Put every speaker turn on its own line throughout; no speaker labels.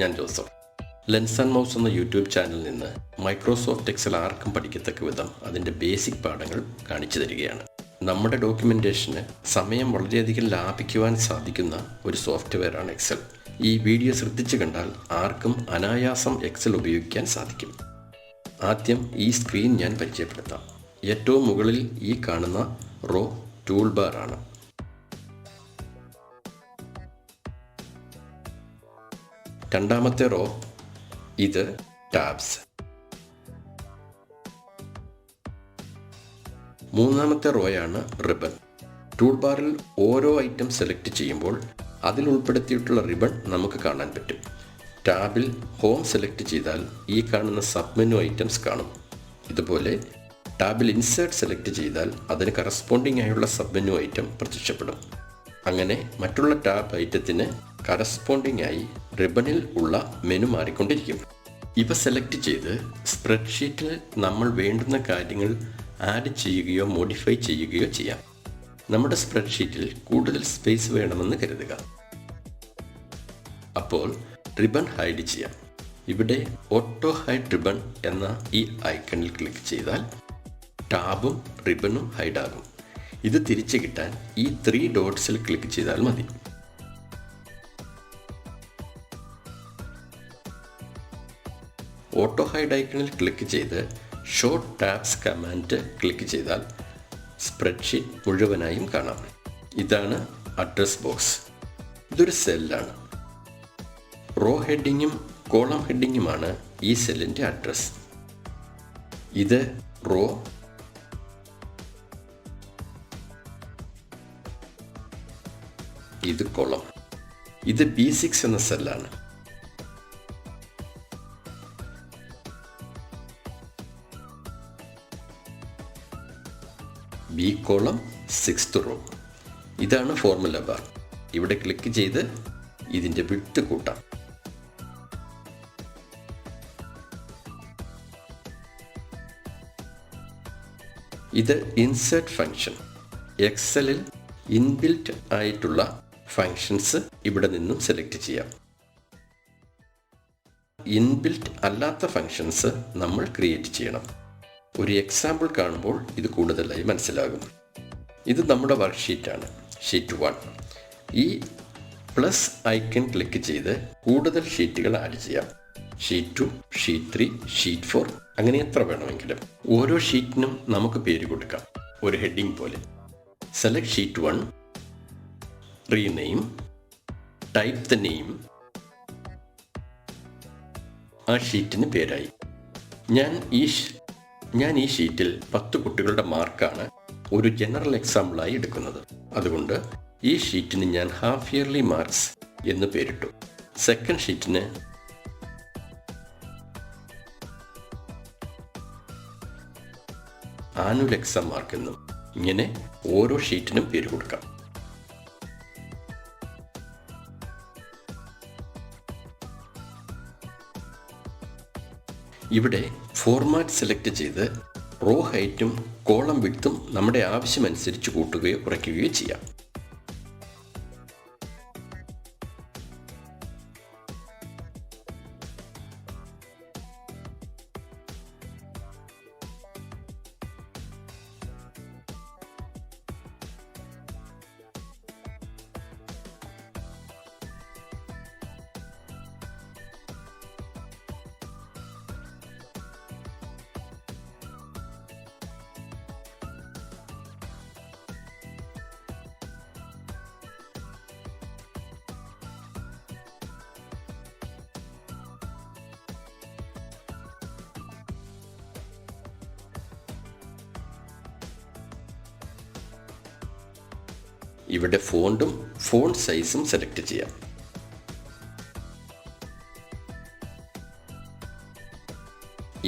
ഞാൻ Joseph. Lens and mouse എന്ന YouTube ചാനലിൽ നിന്ന് മൈക്രോസോഫ്റ്റ് എക്സൽ ആർക്കും പഠിക്കത്തക്ക വിധം അതിൻ്റെ ബേസിക് പാഠങ്ങൾ കാണിച്ചു തരികയാണ്. നമ്മുടെ ഡോക്യുമെൻറ്റേഷന് സമയം വളരെയധികം ലാഭിക്കുവാൻ സാധിക്കുന്ന ഒരു സോഫ്റ്റ്വെയറാണ് എക്സൽ. ഈ വീഡിയോ ശ്രദ്ധിച്ചു കണ്ടാൽ ആർക്കും അനായാസം എക്സൽ ഉപയോഗിക്കാൻ സാധിക്കും. ആദ്യം ഈ സ്ക്രീൻ ഞാൻ പരിചയപ്പെടുത്താം. ഏറ്റവും മുകളിൽ ഈ കാണുന്ന റോ ടൂൾ ബാർ ആണ്. രണ്ടാമത്തെ റോ ഇത് ടാബ്സ്. മൂന്നാമത്തെ റോയാണ് റിബൺ. ടൂൾ ബാറിൽ ഓരോ ഐറ്റം സെലക്ട് ചെയ്യുമ്പോൾ അതിൽ ഉൾപ്പെടുത്തിയിട്ടുള്ള റിബൺ നമുക്ക് കാണാൻ പറ്റും. ടാബിൽ ഹോം സെലക്ട് ചെയ്താൽ ഈ കാണുന്ന സബ് മെനു ഐറ്റംസ് കാണും. ഇതുപോലെ ടാബിൽ ഇൻസേർട്ട് സെലക്ട് ചെയ്താൽ അതിന് കറസ്പോണ്ടിങ് ആയുള്ള സബ് മെനു ഐറ്റം പ്രത്യക്ഷപ്പെടും. അങ്ങനെ മറ്റുള്ള ടാബ് ഐറ്റത്തിന് കറസ്പോണ്ടിങ് ആയി റിബണിൽ ഉള്ള മെനു മാറിക്കൊണ്ടിരിക്കും. ഇവ സെലക്ട് ചെയ്ത് സ്പ്രെഡ്ഷീറ്റിൽ നമ്മൾ വേണ്ടുന്ന കാര്യങ്ങൾ ആഡ് ചെയ്യുകയോ മോഡിഫൈ ചെയ്യുകയോ ചെയ്യാം. നമ്മുടെ സ്പ്രെഡ്ഷീറ്റിൽ കൂടുതൽ സ്പേസ് വേണമെന്ന് കരുതുക. അപ്പോൾ റിബൺ ഹൈഡ് ചെയ്യാം. ഇവിടെ ഓട്ടോ ഹൈഡ് റിബൺ എന്ന ഈ ഐക്കണിൽ ക്ലിക്ക് ചെയ്താൽ ടാബും റിബണും ഹൈഡാകും. ഇത് തിരിച്ചു കിട്ടാൻ ഈ 3 ഡോട്ട്സിൽ ക്ലിക്ക് ചെയ്താൽ മതി. ഓട്ടോ ഹൈഡ് ഐക്കണിൽ ക്ലിക്ക് ചെയ്ത് ഷോ ടാബ്സ് കമാൻഡ് ക്ലിക്ക് ചെയ്താൽ സ്പ്രെഡ്ഷീറ്റ് മുഴുവനായും കാണാം. ഇതാണ് അഡ്രസ് ബോക്സ്. ഇതൊരു സെല്ലാണ്. റോ ഹെഡിങ്ങും കോളം ഹെഡിങ്ങുമാണ് ഈ സെല്ലിൻ്റെ അഡ്രസ്. ഇത് റോ, ഇത് കോളം. ഇത് B6 എന്ന സെല്ലാണ്. B column 6th row. ഇതാണ് ഫോർമുല ബാർ. ഇവിടെ ക്ലിക്ക് ചെയ്ത് ഇതിൻ്റെ വിഡ്ത് കൂട്ടാം. ഇത് ഇൻസേർട്ട് ഫംഗ്ഷൻ. എക്സലിൽ ഇൻബിൽറ്റ് ആയിട്ടുള്ള ഫങ്ഷൻസ് ഇവിടെ നിന്നും സെലക്ട് ചെയ്യാം. ഇൻബിൽറ്റ് അല്ലാത്ത ഫങ്ഷൻസ് നമ്മൾ ക്രിയേറ്റ് ചെയ്യണം. ഒരു എക്സാമ്പിൾ കാണുമ്പോൾ ഇത് കൂടുതലായി മനസ്സിലാകും. ഇത് നമ്മുടെ വർക്ക്ഷീറ്റാണ്, ഷീറ്റ് 1. ഈ പ്ലസ് ഐക്കൺ ക്ലിക്ക് ചെയ്ത് കൂടുതൽ ഷീറ്റുകൾ ആഡ് ചെയ്യാം. ഷീറ്റ് 2, ഷീറ്റ് 3, ഷീറ്റ് 4, അങ്ങനെ എത്ര വേണമെങ്കിലും. ഓരോ ഷീറ്റിനും നമുക്ക് പേര് കൊടുക്കാം, ഒരു ഹെഡിങ് പോലെ. Select sheet 1, rename, type the name. ആ ഷീറ്റിന് പേരായി. ഞാൻ ഈ ഷീറ്റിൽ 10 കുട്ടികളുടെ മാർക്കാണ് ഒരു ജനറൽ എക്സാമ്പിളായി എടുക്കുന്നത്. അതുകൊണ്ട് ഈ ഷീറ്റിന് ഞാൻ ഹാഫ് ഇയർലി മാർക്സ് എന്ന് പേരിട്ടു. സെക്കൻഡ് ഷീറ്റിന് ആനുവൽ എക്സാം മാർക്ക് എന്നും. ഇങ്ങനെ ഓരോ ഷീറ്റിനും പേര് കൊടുക്കാം. ഇവിടെ ഫോർമാറ്റ് സെലക്ട് ചെയ്ത് റോ ഹൈറ്റും കോളം വിഡ്ത്തും നമ്മുടെ ആവശ്യമനുസരിച്ച് കൂട്ടുകയോ കുറയ്ക്കുകയോ ചെയ്യാം. ഇവിടെ ഫോണ്ടും ഫോണ്ട് സൈസും സെലക്ട് ചെയ്യാം.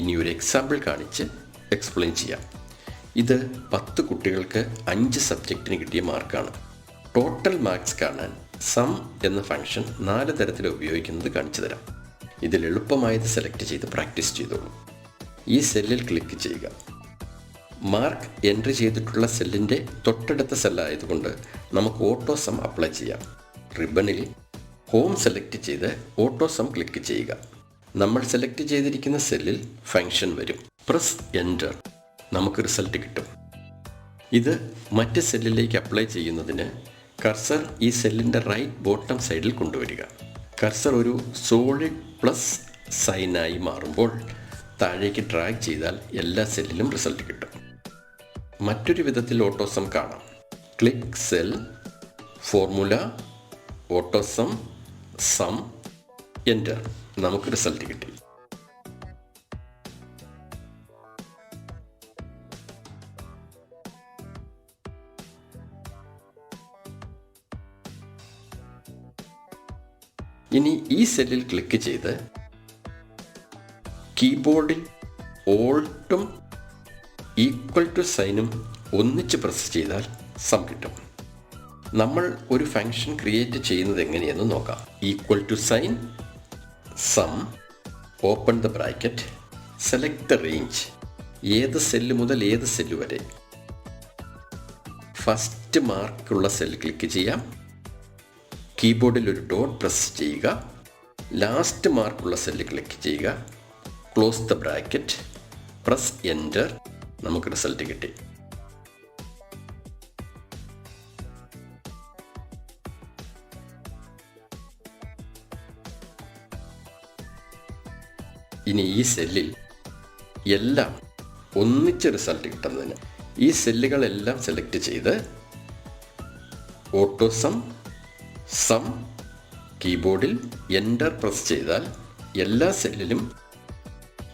ഇനി ഒരു എക്സാമ്പിൾ കാണിച്ച് എക്സ്പ്ലെയിൻ ചെയ്യാം. ഇത് 10 കുട്ടികൾക്ക് 5 സബ്ജക്റ്റിന് കിട്ടിയ മാർക്കാണ്. ടോട്ടൽ മാർക്സ് കാണാൻ സം എന്ന ഫംഗ്ഷൻ 4 തരത്തിൽ ഉപയോഗിക്കുന്നത് കാണിച്ചു തരാം. ഇതിൽ എളുപ്പമായത് സെലക്ട് ചെയ്ത് പ്രാക്ടീസ് ചെയ്തോളൂ. ഈ സെല്ലിൽ ക്ലിക്ക് ചെയ്യുക. മാർക്ക് എൻട്രി ചെയ്തിട്ടുള്ള സെല്ലിൻ്റെ തൊട്ടടുത്ത സെല്ലായതുകൊണ്ട് നമുക്ക് ഓട്ടോ സം അപ്ലൈ ചെയ്യാം. റിബണിൽ ഹോം സെലക്ട് ചെയ്ത് ഓട്ടോ സം ക്ലിക്ക് ചെയ്യുക. നമ്മൾ സെലക്ട് ചെയ്തിരിക്കുന്ന സെല്ലിൽ ഫംഗ്ഷൻ വരും. Press enter. നമുക്ക് റിസൾട്ട് കിട്ടും. ഇത് മറ്റ് സെല്ലിലേക്ക് അപ്ലൈ ചെയ്യുന്നതിന് കർസർ ഈ സെല്ലിൻ്റെ റൈറ്റ് ബോട്ടം സൈഡിൽ കൊണ്ടുവരിക. കർസർ ഒരു സോളിഡ് പ്ലസ് സൈനായി മാറുമ്പോൾ താഴേക്ക് ഡ്രാഗ് ചെയ്താൽ എല്ലാ സെല്ലിലും റിസൾട്ട് കിട്ടും. മറ്റൊരു വിധത്തിൽ ഓട്ടോസം കാണാം. Click cell, formula, autosum, sum, enter. നമുക്ക് റിസൾട്ട് കിട്ടി. ഇനി ഈ സെല്ലിൽ ക്ലിക്ക് ചെയ്ത് കീബോർഡിൽ ഓൾട്ടും ഈക്വൽ ടു സൈനും ഒന്നിച്ച് പ്രസ് ചെയ്താൽ സം കിട്ടും. നമ്മൾ ഒരു ഫംഗ്ഷൻ ക്രിയേറ്റ് ചെയ്യുന്നത് എങ്ങനെയെന്ന് നോക്കാം. Equal to sign, sum, open the bracket, select the range. ഏത് സെല്ല് മുതൽ ഏത് സെല്ല് വരെ. ഫസ്റ്റ് മാർക്കുള്ള സെൽ ക്ലിക്ക് ചെയ്യാം. കീബോർഡിൽ ഒരു ഡോട്ട് പ്രസ് ചെയ്യുക. ലാസ്റ്റ് മാർക്കുള്ള സെല്ല് ക്ലിക്ക് ചെയ്യുക. Close the bracket, press enter. നമുക്ക് റിസൾട്ട് കിട്ടി. ഇനി ഈ സെല്ലിൽ എല്ലാം ഒന്നിച്ച് റിസൾട്ട് കിട്ടുന്നതിന് ഈ സെല്ലുകളെല്ലാം സെലക്ട് ചെയ്ത് ഓട്ടോസം, സം, കീബോർഡിൽ എൻ്റർ പ്രസ് ചെയ്താൽ എല്ലാ സെല്ലിലും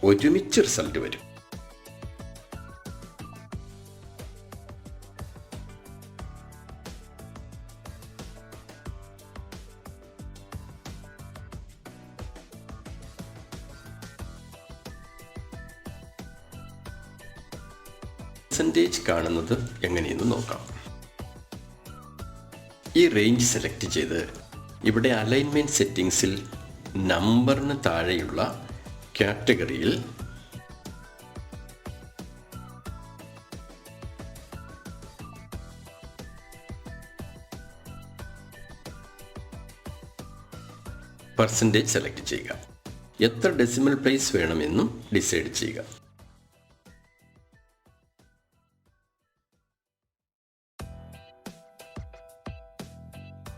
ഒരുമിച്ച് റിസൾട്ട് വരും. പെർസെൻറ്റേജ് കാണുന്നത് എങ്ങനെയെന്ന് നോക്കാം. ഈ റേഞ്ച് സെലക്ട് ചെയ്ത് ഇവിടെ അലൈൻമെൻറ്റ് സെറ്റിങ്സിൽ നമ്പറിന് താഴെയുള്ള കാറ്റഗറിയിൽ പെർസെൻറ്റേജ് സെലക്ട് ചെയ്യുക. എത്ര ഡെസിമൽ പ്ലേസ് വേണമെന്നും ഡിസൈഡ് ചെയ്യുക.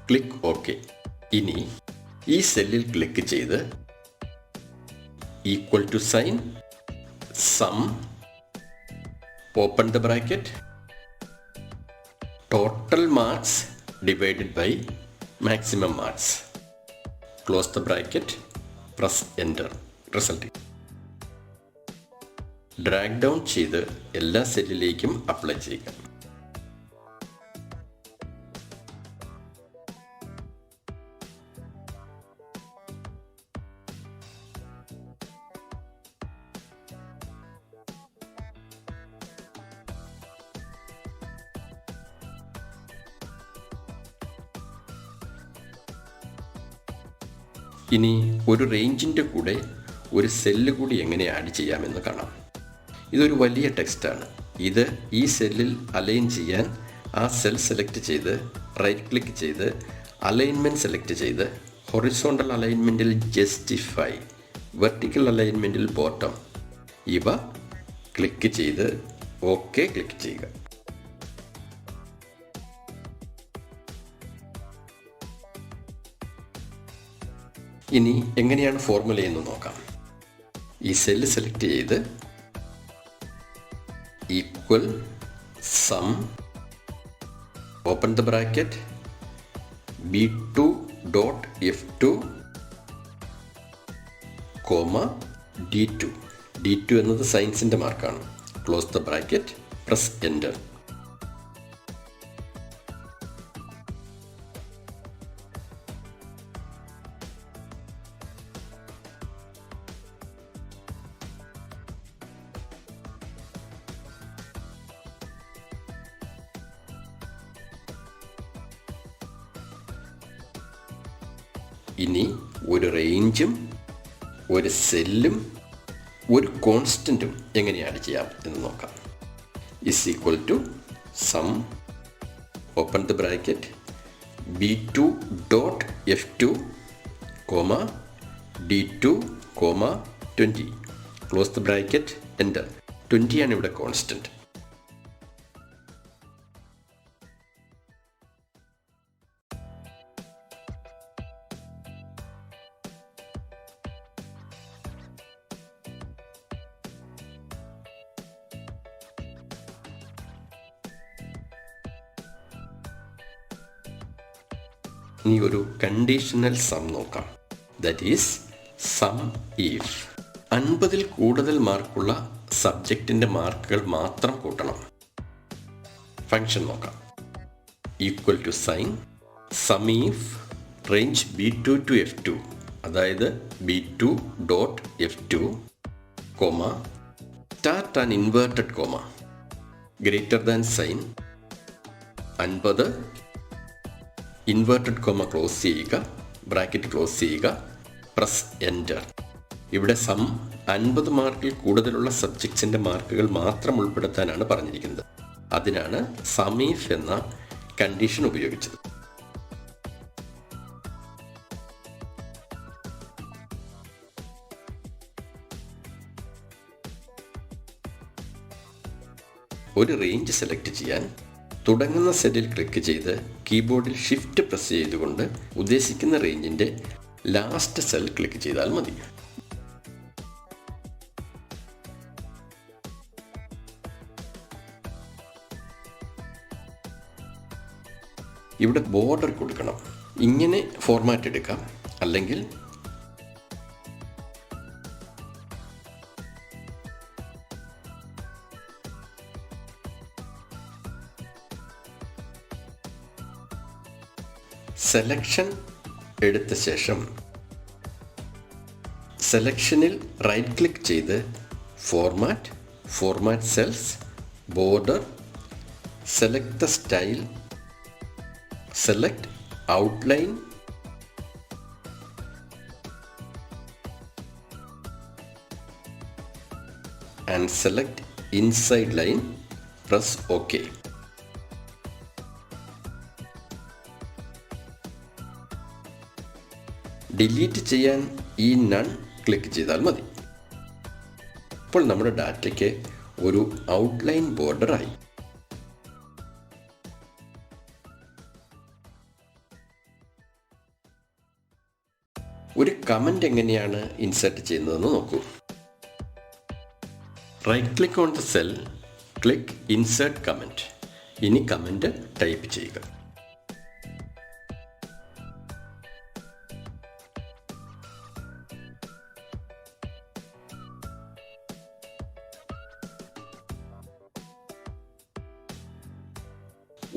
Click okay. ഇനി ഈ സെല്ലിൽ ക്ലിക്ക് ചെയ്ത് equal to sign, sum, open the bracket, total marks divided by maximum marks, close the bracket, press enter. Result drag down ചെയ്ത് എല്ലാ സെല്ലിലേക്കും അപ്ലൈ ചെയ്യുക. ഇനി ഒരു റേഞ്ചിൻ്റെ കൂടെ ഒരു സെല്ല് കൂടി എങ്ങനെ ആഡ് ചെയ്യാമെന്ന് കാണാം. ഇതൊരു വലിയ ടെക്സ്റ്റാണ്. ഇത് ഈ സെല്ലിൽ അലൈൻ ചെയ്യാൻ ആ സെൽ സെലക്ട് ചെയ്ത് റൈറ്റ് ക്ലിക്ക് ചെയ്ത് അലൈൻമെൻറ്റ് സെലക്ട് ചെയ്ത് ഹൊറിസോണ്ടൽ അലൈൻമെൻറ്റിൽ ജസ്റ്റിഫൈ, വെർട്ടിക്കൽ അലൈൻമെൻറ്റിൽ ബോട്ടം ഇവ ക്ലിക്ക് ചെയ്ത് ഓക്കെ ക്ലിക്ക് ചെയ്യുക. ഇനി എങ്ങനെയാണ് ഫോർമുല എന്ന് നോക്കാം. ഈ സെല്ല് സെലക്ട് ചെയ്ത് equal sum, open the bracket, B2 dot F2 comma D2. D2 എന്നത് സയൻസിൻ്റെ മാർക്കാണ്. Close the bracket, press enter. ഇനി ഒരു റേഞ്ചും ഒരു സെല്ലും ഒരു കോൺസ്റ്റൻറ്റും എങ്ങനെ ആഡ് ചെയ്യാം എന്ന് നോക്കാം. Is equal to sum, open the bracket, B2 dot F2 comma D2, 20. Close the bracket, enter. 20 ആണ് ഇവിടെ കോൺസ്റ്റൻറ്റ്. ഇനി ഒരു കണ്ടീഷണൽ സം നോക്കാം. ദാറ്റ് ഈസ് സം ഇഫ് 50-ൽ കൂടുതൽ മാർക്കുള്ള സബ്ജക്റ്റിൻ്റെ മാർക്കുകൾ മാത്രം കൂട്ടണം. ഫംഗ്ഷൻ നോക്കാം. Equal to sign sum if range B2 to F2, അതായത് B2 dot F2, comma start and inverted comma greater than sign 50, inverted comma close ചെയ്യുക, ബ്രാക്കറ്റ് ക്ലോസ് ചെയ്യുക, പ്രസ് എൻ്റർ. ഇവിടെ സം 50 മാർക്കിൽ കൂടുതലുള്ള സബ്ജക്ട്സിൻ്റെ മാർക്കുകൾ മാത്രം ഉൾപ്പെടുത്താനാണ് പറഞ്ഞിരിക്കുന്നത്. അതിനാണ് സം ഇഫ് എന്ന കണ്ടീഷൻ ഉപയോഗിച്ചത്. ഒരു റേഞ്ച് സെലക്ട് ചെയ്യാൻ തുടങ്ങുന്ന സെല്ലിൽ ക്ലിക്ക് ചെയ്ത് കീബോർഡിൽ ഷിഫ്റ്റ് പ്രസ് ചെയ്തുകൊണ്ട് ഉദ്ദേശിക്കുന്ന റേഞ്ചിൻ്റെ ലാസ്റ്റ് സെൽ ക്ലിക്ക് ചെയ്താൽ മതി. ഇവിടെ ബോർഡർ കൊടുക്കണം. ഇങ്ങനെ ഫോർമാറ്റ് എടുക്കാം, അല്ലെങ്കിൽ സെലക്ഷൻ എടുത്ത ശേഷം സെലക്ഷനിൽ റൈറ്റ് ക്ലിക്ക് ചെയ്ത് format cells, border, select the style, select outline, and select inside line, press OK. Delete ചെയ്യാൻ ഈ നൺ ക്ലിക്ക് ചെയ്താൽ മതി. ഇപ്പോൾ നമ്മുടെ ഡാറ്റയ്ക്ക് ഒരു ഔട്ട്ലൈൻ ബോർഡറായി. ഒരു കമൻറ്റ് എങ്ങനെയാണ് ഇൻസേർട്ട് ചെയ്യുന്നതെന്ന് നോക്കൂ. Right click on the cell, click insert comment. ഇനി കമൻറ്റ് ടൈപ്പ് ചെയ്യുക.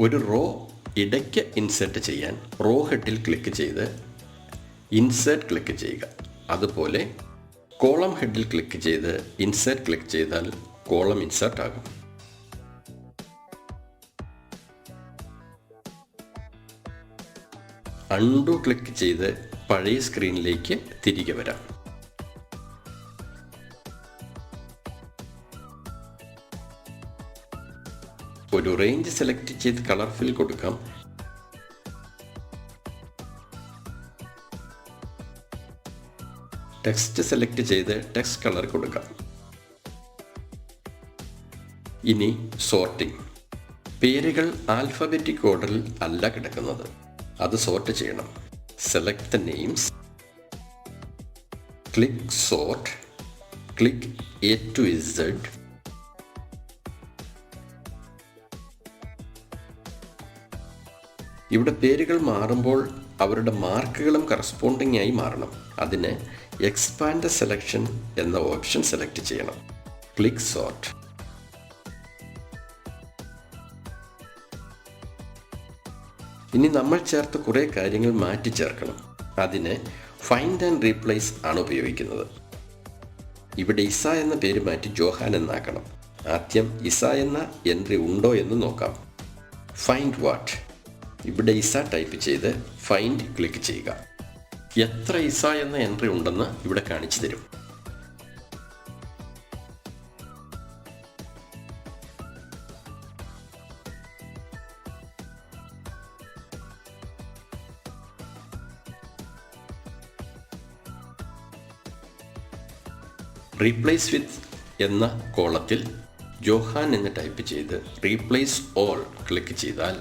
ഒരു റോ ഇടയ്ക്ക് ഇൻസേർട്ട് ചെയ്യാൻ റോ ഹെഡിൽ ക്ലിക്ക് ചെയ്ത് ഇൻസേർട്ട് ക്ലിക്ക് ചെയ്യുക. അതുപോലെ കോളം ഹെഡിൽ ക്ലിക്ക് ചെയ്ത് ഇൻസേർട്ട് ക്ലിക്ക് ചെയ്താൽ കോളം ഇൻസേർട്ട് ആകും. അൺഡു ക്ലിക്ക് ചെയ്ത് പഴയ സ്ക്രീനിലേക്ക് തിരികെ വരാം. ഒരു റേഞ്ച് സെലക്ട് ചെയ്ത് കളർ ഫിൽ കൊടുക്കാം. ടെക്സ്റ്റ് സെലക്ട് ചെയ്ത് ടെക്സ്റ്റ് കളർ കൊടുക്കാം. ഇനി സോർട്ടിംഗ്. പേരുകൾ ആൽഫബറ്റിക് ഓർഡറിൽ അല്ല കിടക്കുന്നത്, അത് സോർട്ട് ചെയ്യണം. Select the names, click sort, click A to Z. ഇവിടെ പേരുകൾ മാറുമ്പോൾ അവരുടെ മാർക്കുകളും കറസ്പോണ്ടിങ് ആയി മാറണം. അതിന് എക്സ്പാൻഡ് സെലക്ഷൻ എന്ന ഓപ്ഷൻ സെലക്ട് ചെയ്യണം. Click sort. ഇനി നമ്മൾ ചേർത്ത കുറേ കാര്യങ്ങൾ മാറ്റി ചേർക്കണം. അതിന് ഫൈൻഡ് ആൻഡ് റീപ്ലേസ് ആണ് ഉപയോഗിക്കുന്നത്. ഇവിടെ ഇസ എന്ന പേര് മാറ്റി ജോഹാൻ എന്നാക്കണം. ആദ്യം ഇസ എന്ന എൻട്രി ഉണ്ടോ എന്ന് നോക്കാം. Find what. ഇവിടെ ഇസ ടൈപ്പ് ചെയ്ത് ഫൈൻഡ് ക്ലിക്ക് ചെയ്യുക. എത്ര ഇസ എന്ന എൻട്രി ഉണ്ടെന്ന് ഇവിടെ കാണിച്ചു തരും. റീപ്ലേസ് വിത്ത് എന്ന കോളത്തിൽ ജോഹാൻ എന്ന് ടൈപ്പ് ചെയ്ത് റീപ്ലേസ് ഓൾ ക്ലിക്ക് ചെയ്താൽ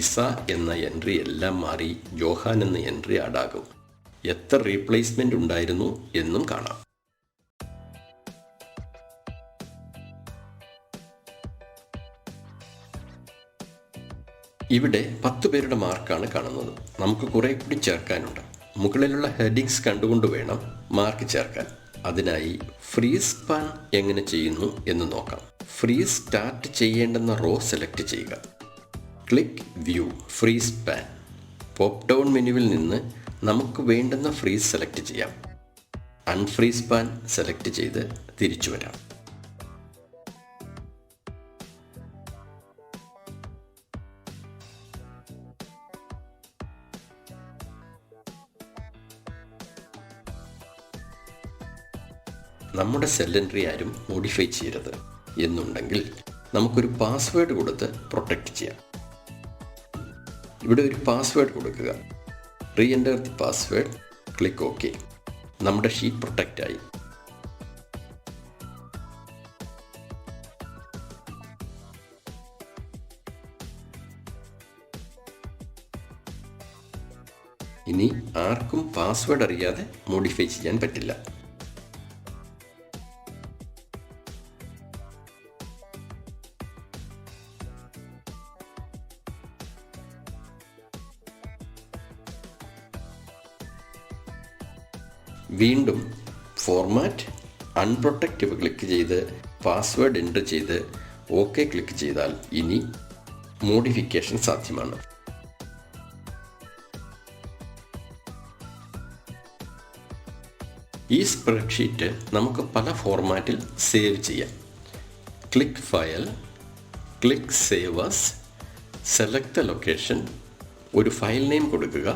ഇസ എന്ന എൻട്രി എല്ലാം മാറി ജോഹാൻ എന്ന എൻട്രി ആഡാകും. എത്ര റീപ്ലേസ്മെൻ്റ് ഉണ്ടായിരുന്നു എന്നും കാണാം. ഇവിടെ 10 പേരുടെ മാർക്കാണ് കാണുന്നത്. നമുക്ക് കുറേ കൂടി ചേർക്കാനുണ്ട്. മുകളിലുള്ള ഹെഡിങ്സ് കണ്ടുകൊണ്ട് വേണം മാർക്ക് ചേർക്കാൻ. അതിനായി ഫ്രീസ് സ്പാൻ എങ്ങനെ ചെയ്യുന്നു എന്ന് നോക്കാം. ഫ്രീസ് സ്റ്റാർട്ട് ചെയ്യേണ്ടുന്ന റോ സെലക്ട് ചെയ്യുക. Click view freeze span. Pop down മെനുവിൽ നിന്ന് നമുക്ക് വേണ്ടുന്ന ഫ്രീസ് സെലക്ട് ചെയ്യാം. അൺഫ്രീസ് സ്പാൻ സെലക്ട് ചെയ്ത് തിരിച്ചു വരാം. നമ്മുടെ സെൽ എൻട്രി ആരും മോഡിഫൈ ചെയ്യരുത് എന്നുണ്ടെങ്കിൽ നമുക്കൊരു പാസ്വേഡ് കൊടുത്ത് പ്രൊട്ടക്റ്റ് ചെയ്യാം. ഇവിടെ ഒരു പാസ്വേഡ് കൊടുക്കുക. Re enter the password. Click okay. നമ്മുടെ ഷീറ്റ് പ്രൊട്ടക്റ്റ് ആയി. ഇനി ആർക്കും പാസ്വേഡ് അറിയാതെ മോഡിഫൈ ചെയ്യാൻ പറ്റില്ല. വീണ്ടും ഫോർമാറ്റ് അൺപ്രൊട്ടക്റ്റീവ് ക്ലിക്ക് ചെയ്ത് പാസ്വേഡ് എൻ്റർ ചെയ്ത് ഓക്കെ ക്ലിക്ക് ചെയ്താൽ ഇനി മോഡിഫിക്കേഷൻ സാധ്യമാണ്. ഈ സ്പ്രെഡ്ഷീറ്റ് നമുക്ക് പല ഫോർമാറ്റിൽ സേവ് ചെയ്യാം. Click file, click save as, select the location, ഒരു ഫയൽ നെയിം കൊടുക്കുക.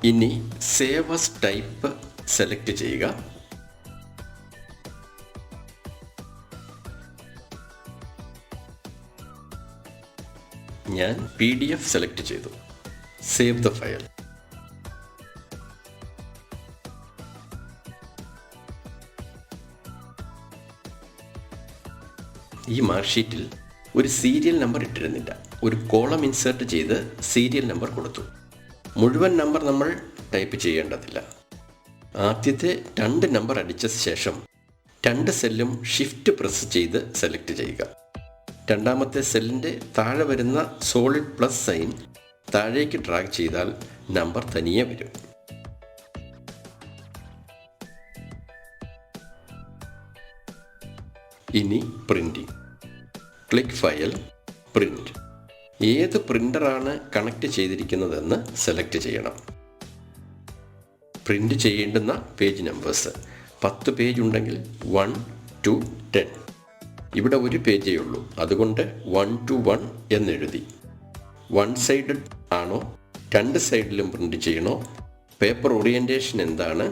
ഇനി സേവ് ആസ് ടൈപ്പ് സെലക്ട് ചെയ്യുക. ഞാൻ PDF സെലക്ട് ചെയ്തു. Save the file. ഈ മാർക്ക്ഷീറ്റിൽ ഒരു സീരിയൽ നമ്പർ ഇട്ടിരുന്നില്ല. ഒരു കോളം ഇൻസേർട്ട് ചെയ്ത് സീരിയൽ നമ്പർ കൊടുത്തു. മുഴുവൻ നമ്പർ നമ്മൾ ടൈപ്പ് ചെയ്യേണ്ടതില്ല. ആദ്യത്തെ 2 നമ്പർ അടിച്ച ശേഷം 2 സെല്ലും ഷിഫ്റ്റ് പ്രസ് ചെയ്ത് സെലക്ട് ചെയ്യുക. രണ്ടാമത്തെ സെല്ലിൻ്റെ താഴെ വരുന്ന സോളിഡ് പ്ലസ് സൈൻ താഴേക്ക് ഡ്രാഗ് ചെയ്താൽ നമ്പർ തനിയെ വരും. ഇനി പ്രിൻറ്റിംഗ്. Click file, print. ഏത് പ്രിൻ്ററാണ് കണക്ട് ചെയ്തിരിക്കുന്നതെന്ന് സെലക്ട് ചെയ്യണം. പ്രിൻ്റ് ചെയ്യേണ്ടുന്ന പേജ് നമ്പേഴ്സ് 10 പേജ് ഉണ്ടെങ്കിൽ 1 to 10. ഇവിടെ ഒരു പേജേ ഉള്ളൂ, അതുകൊണ്ട് 1 to 1 എന്നെഴുതി. 1 സൈഡ് ആണോ 2 സൈഡിലും പ്രിൻ്റ് ചെയ്യണോ, പേപ്പർ ഓറിയൻറ്റേഷൻ എന്താണ്,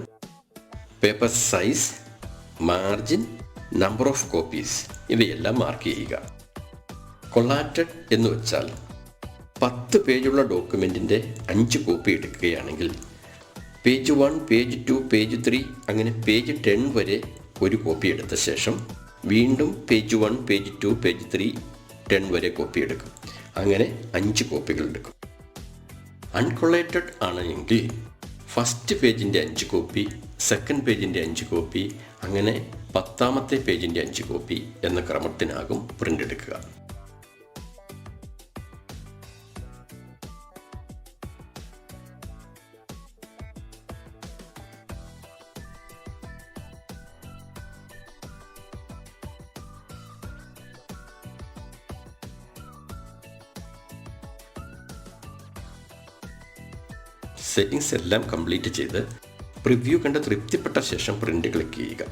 paper size, margin, number of copies ഇവയെല്ലാം മാർക്ക് ചെയ്യുക. കൊളാറ്റഡ് എന്ന് വെച്ചാൽ 10 പേജുള്ള ഡോക്യുമെൻറ്റിൻ്റെ 5 കോപ്പി എടുക്കുകയാണെങ്കിൽ പേജ് 1, പേജ് 2, പേജ് 3 അങ്ങനെ പേജ് 10 വരെ ഒരു കോപ്പി എടുത്ത ശേഷം വീണ്ടും പേജ് 1, പേജ് 2, പേജ് 3, 10 വരെ കോപ്പി എടുക്കും. അങ്ങനെ 5 കോപ്പികൾ എടുക്കും. അൺകൊളേറ്റഡ് ആണെങ്കിൽ ഫസ്റ്റ് പേജിൻ്റെ 5 കോപ്പി, സെക്കൻഡ് പേജിൻ്റെ 5 കോപ്പി, അങ്ങനെ 10ാമത്തെ പേജിൻ്റെ 5 കോപ്പി എന്ന ക്രമത്തിനാകും പ്രിൻ്റ് എടുക്കുക. സെറ്റിംഗ്സ് എല്ലാം കംപ്ലീറ്റ് ചെയ്ത് പ്രിവ്യൂ കണ്ട് തൃപ്തിപ്പെട്ട ശേഷം പ്രിൻ്റ് ക്ലിക്ക് ചെയ്യുക.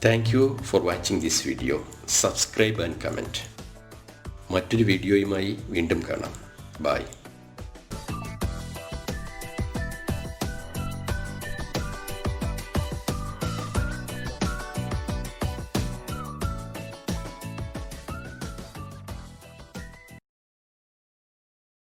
Thank you for watching this video. Subscribe and comment. മറ്റൊരു വീഡിയോയുമായി വീണ്ടും കാണാം. ബൈ.